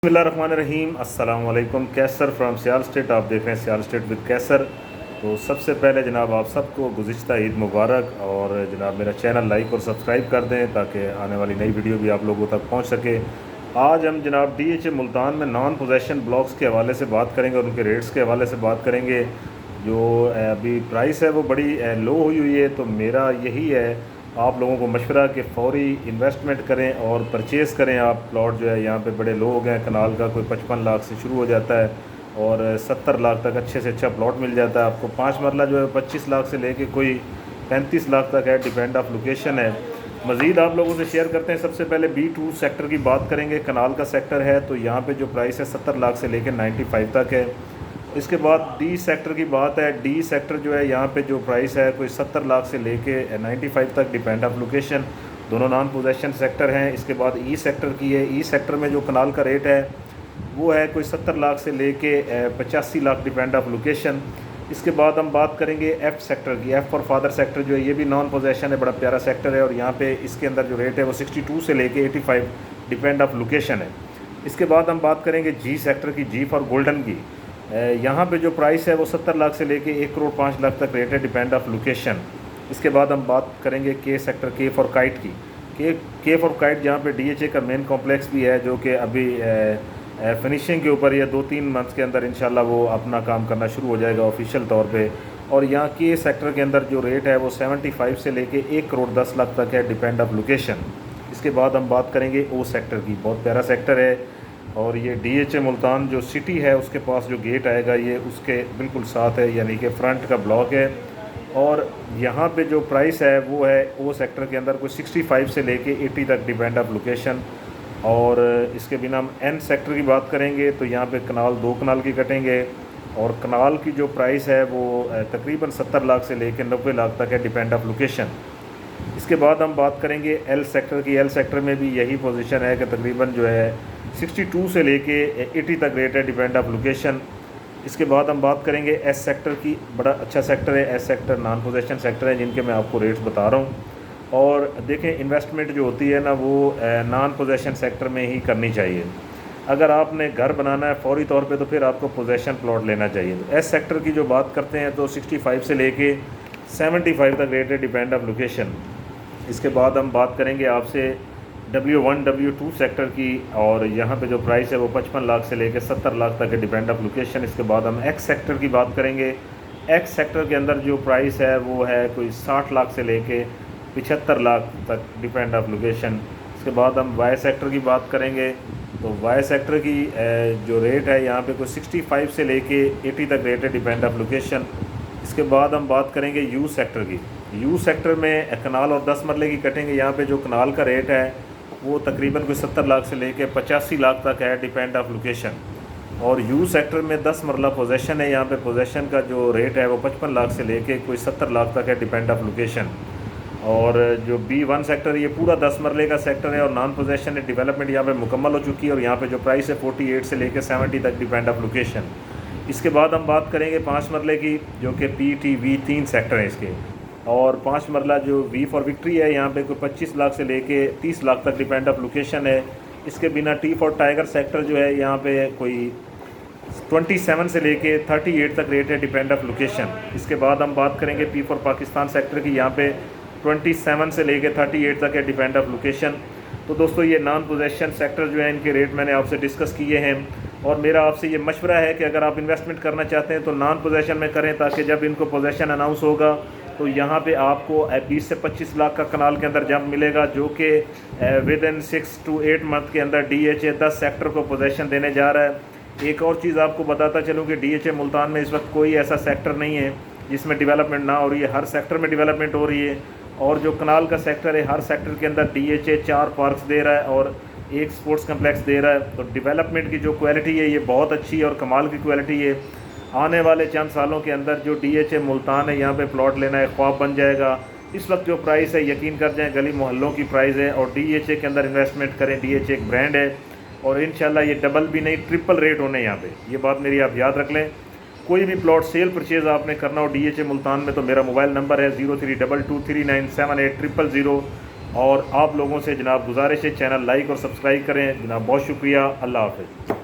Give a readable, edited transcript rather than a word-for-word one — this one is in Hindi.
बिस्मिल्लाहिर्रहमानिर्रहीम। अस्सलाम वालेकुम। कैसर फ्राम सियाल स्टेट, आप देख रहे हैं सियाल स्टेट विद कैसर। तो सबसे पहले जनाब आप सबको गुज़िश्ता ईद मुबारक, और जनाब मेरा चैनल लाइक और सब्सक्राइब कर दें ताकि आने वाली नई वीडियो भी आप लोगों तक पहुंच सके। आज हम जनाब DHA मुल्तान में नॉन पोजेशन ब्लॉक्स के हवाले से बात करेंगे और उनके रेट्स के हवाले से बात करेंगे। जो अभी प्राइस है वो बड़ी लो हुई है, तो मेरा यही है आप लोगों को मशवरा कि फ़ौरी इन्वेस्टमेंट करें और परचेज़ करें। आप प्लॉट जो है यहाँ पे बड़े लो हो गए हैं, कनाल का कोई 55 लाख से शुरू हो जाता है और 70 लाख तक अच्छे से अच्छा प्लॉट मिल जाता है आपको। 5 मरला जो है 25 लाख से लेके कोई 35 लाख तक है, डिपेंड ऑफ लोकेशन है। मज़ीद आप लोगों से शेयर करते हैं। सबसे पहले B2 सेक्टर की बात करेंगे। कनाल का सेक्टर है तो यहाँ पे जो प्राइस है 70 लाख से लेकर 95 तक है। इसके बाद D सेक्टर की बात है। D सेक्टर जो है यहाँ पे जो प्राइस है कोई 70 लाख से लेके 95 तक, डिपेंड ऑफ लोकेशन। दोनों नॉन पोजेशन सेक्टर हैं। इसके बाद E सेक्टर की है। E सेक्टर में जो कनाल का रेट है वो है कोई 70 लाख से लेके 85 लाख, डिपेंड ऑफ लोकेशन। इसके बाद हम बात करेंगे F सेक्टर की। F फॉर फादर सेक्टर जो है ये भी नॉन पोजेशन है, बड़ा प्यारा सेक्टर है और यहाँ पे इसके अंदर जो रेट है वो 62 से लेके 85, डिपेंड ऑफ लोकेशन है। इसके बाद हम बात करेंगे G सेक्टर की। G फॉर गोल्डन की। यहाँ पे जो प्राइस है वो 70 लाख से लेके 1 करोड़ 5 लाख तक रेट है, डिपेंड ऑफ लोकेशन। इसके बाद हम बात करेंगे K sector, K for kite की। K फॉर काइट जहाँ पे DHA का मेन कॉम्प्लेक्स भी है, जो कि अभी फिनिशिंग के ऊपर या 2-3 मंथ्स के अंदर इंशाल्लाह वो अपना काम करना शुरू हो जाएगा ऑफिशियल तौर पे। और यहाँ K सेक्टर के अंदर जो रेट है वो 75 से लेके 1 करोड़ 10 लाख तक है, डिपेंड ऑफ लोकेशन। इसके बाद हम बात करेंगे O सेक्टर की। बहुत प्यारा सेक्टर है और ये DHA मुल्तान जो सिटी है उसके पास जो गेट आएगा ये उसके बिल्कुल साथ है, यानी कि फ्रंट का ब्लॉक है। और यहाँ पे जो प्राइस है वो है O सेक्टर के अंदर कोई 65 से लेके 80 तक, डिपेंड ऑफ लोकेशन। और इसके बिना हम N सेक्टर की बात करेंगे तो यहाँ पे कनाल 2 कनाल की कटेंगे और कनाल की जो प्राइस है वो तकरीबन 70 लाख से लेके 90 लाख तक है, डिपेंड ऑफ लोकेशन। इसके बाद हम बात करेंगे L सेक्टर की। L सेक्टर में भी यही पोजीशन है कि तकरीबन जो है 62 से लेके 80 तक रेट है, डिपेंड ऑफ लोकेशन। इसके बाद हम बात करेंगे S सेक्टर की। बड़ा अच्छा सेक्टर है S sector, non possession sector है जिनके मैं आपको रेट्स बता रहा हूँ। और देखें इन्वेस्टमेंट जो होती है ना वो नॉन पोजेशन सेक्टर में ही करनी चाहिए। अगर आपने घर बनाना है फ़ौरी तौर पे तो फिर आपको पोजेशन प्लॉट लेना चाहिए। तो S सेक्टर की जो बात करते हैं तो 65 से लेके 75 तक रेट है, डिपेंड ऑफ लोकेशन। इसके बाद हम बात करेंगे आपसे W1 W2 सेक्टर की, और यहाँ पे जो प्राइस है वो 55 लाख से लेकर 70 लाख तक है, डिपेंड ऑफ लोकेशन। इसके बाद हम X सेक्टर की बात करेंगे। X सेक्टर के अंदर जो प्राइस है वो है कोई 60 लाख से लेके 75 लाख तक, डिपेंड ऑफ लोकेशन। इसके बाद हम Y सेक्टर की बात करेंगे तो Y सेक्टर की जो रेट है यहाँ पे कोई 65 से लेके 80 तक रेट है, डिपेंड ऑफ लोकेशन। इसके बाद हम बात करेंगे U सेक्टर की। U सेक्टर में कनाल और 10 मरले की कटेंगे। यहाँ पे जो कनाल का रेट है वो तकरीबन कोई 70 लाख से लेके 85 लाख तक है, डिपेंड ऑफ लोकेशन। और U सेक्टर में 10 मरला पोजेशन है। यहाँ पे पोजेशन का जो रेट है वो 55 लाख से लेके कोई 70 लाख तक है, डिपेंड ऑफ लोकेशन। और जो B1 सेक्टर ये पूरा 10 मरले का सेक्टर है और नॉन पोजेशन है। डेवलपमेंट यहाँ पे मुकम्मल हो चुकी है और यहाँ पे जो प्राइस है 48 से लेके 70 तक, डिपेंड ऑफ लोकेशन। इसके बाद हम बात करेंगे 5 मरले की, जो कि PTV3 सेक्टर है इसके। और 5 मरला जो V फॉर विक्ट्री है यहाँ पे कोई 25 लाख से लेके 30 लाख तक, डिपेंड ऑफ लोकेशन है। इसके बिना T फॉर टाइगर सेक्टर जो है यहाँ पे कोई 27 से लेके 38 तक रेट है, डिपेंड ऑफ लोकेशन। इसके बाद हम बात करेंगे P फॉर पाकिस्तान सेक्टर की। यहाँ पे 27 से लेके 38 तक है, डिपेंड ऑफ लोकेशन। तो दोस्तों ये नॉन पोजेशन सेक्टर जो है इनके रेट मैंने आपसे डिस्कस किए हैं और मेरा आपसे ये मशवरा है कि अगर आप इन्वेस्टमेंट करना चाहते हैं तो नॉन पोजेशन में करें, ताकि जब इनको पोजेशन अनाउंस होगा तो यहाँ पे आपको 20 से 25 लाख का कनाल के अंदर जंप मिलेगा, जो कि विद इन 6 to 8 मंथ के अंदर DHA 10 सेक्टर को पोजेशन देने जा रहा है। एक और चीज़ आपको बताता चलूँ कि DHA मुल्तान में इस वक्त कोई ऐसा सेक्टर नहीं है जिसमें डेवलपमेंट ना हो रही है। हर सेक्टर में डेवलपमेंट हो रही है। और जो कनाल का सेक्टर है हर सेक्टर के अंदर DHA 4 पार्क्स दे रहा है और 1 स्पोर्ट्स कम्प्लेक्स दे रहा है। तो डेवलपमेंट की जो क्वालिटी है ये बहुत अच्छी है और कमाल की क्वालिटी है। आने वाले चंद सालों के अंदर जो DHA मुल्तान है यहाँ पे प्लॉट लेना है ख्वाब बन जाएगा। इस वक्त जो प्राइस है यकीन कर जाएं गली मोहल्लों की प्राइस है, और DHA के अंदर इन्वेस्टमेंट करें। DHA एक ब्रांड है और इंशाल्लाह ये डबल भी नहीं ट्रिपल रेट होने यहाँ पे, ये बात मेरी आप याद रख लें। कोई भी प्लॉट सेल परचेज़ आपने करना हो DHA मुल्तान में तो मेरा मोबाइल नंबर है 0322397800। और आप लोगों से जनाब गुजारिश है चैनल लाइक और सब्सक्राइब करें जनाब। बहुत शुक्रिया। अल्लाह हाफ़िज़।